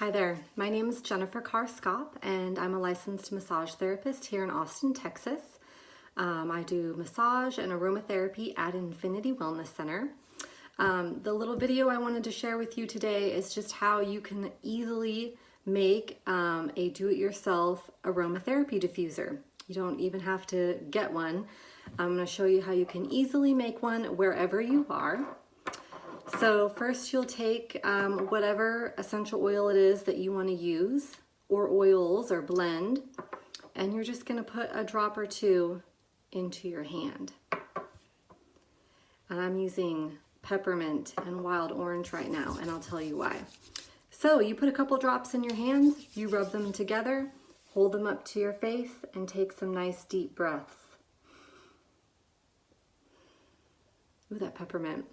Hi there, my name is Jennifer Carr-Scott and I'm a licensed massage therapist here in Austin, Texas. I do massage and aromatherapy at Infinity Wellness Center. The little video I wanted to share with you today is just how you can easily make a do-it-yourself aromatherapy diffuser. You don't even have to get one. I'm going to show you how you can easily make one wherever you are. So first you'll take whatever essential oil it is that you want to use, or oils or blend, and you're just going to put a drop or two into your hand. And I'm using peppermint and wild orange right now, and I'll tell you why. So you put a couple drops in your hands, you rub them together, hold them up to your face, and take some nice deep breaths. Ooh, that peppermint.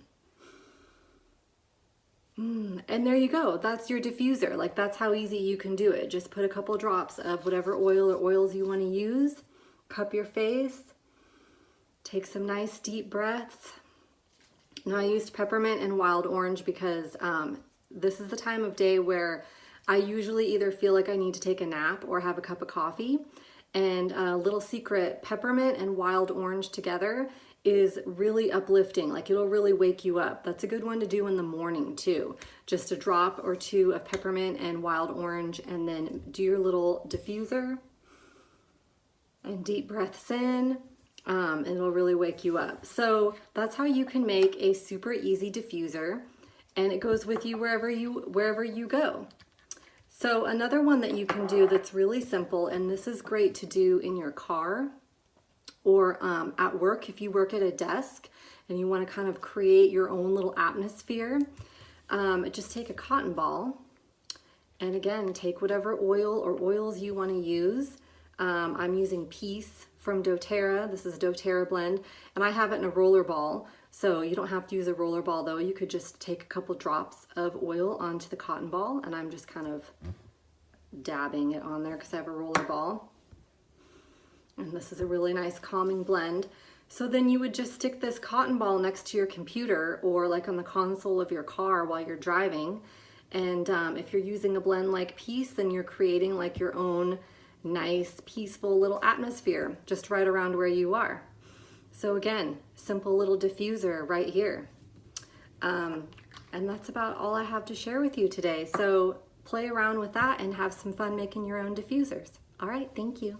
And there you go, that's your diffuser. Like, that's how easy you can do it. Just put a couple drops of whatever oil or oils you want to use, cup your face, take some nice deep breaths. Now I used peppermint and wild orange because this is the time of day where I usually either feel like I need to take a nap or have a cup of coffee. And a little secret, peppermint and wild orange together is really uplifting. Like, it'll really wake you up. That's a good one to do in the morning too. Just a drop or two of peppermint and wild orange, and then do your little diffuser and deep breaths in, and it'll really wake you up. So that's how you can make a super easy diffuser, and it goes with you wherever you go. So another one that you can do that's really simple, and this is great to do in your car or at work if you work at a desk and you want to kind of create your own little atmosphere. Just take a cotton ball, and again, take whatever oil or oils you want to use. I'm using Peace from doTERRA. This is a doTERRA blend, and I have it in a roller ball, so you don't have to use a roller ball though. You could just take a couple drops of oil onto the cotton ball, and I'm just kind of dabbing it on there because I have a roller ball. And this is a really nice calming blend. So then you would just stick this cotton ball next to your computer or like on the console of your car while you're driving. And if you're using a blend like Peace, then you're creating like your own nice, peaceful little atmosphere just right around where you are. So again, simple little diffuser right here. And that's about all I have to share with you today. So play around with that and have some fun making your own diffusers. All right, thank you.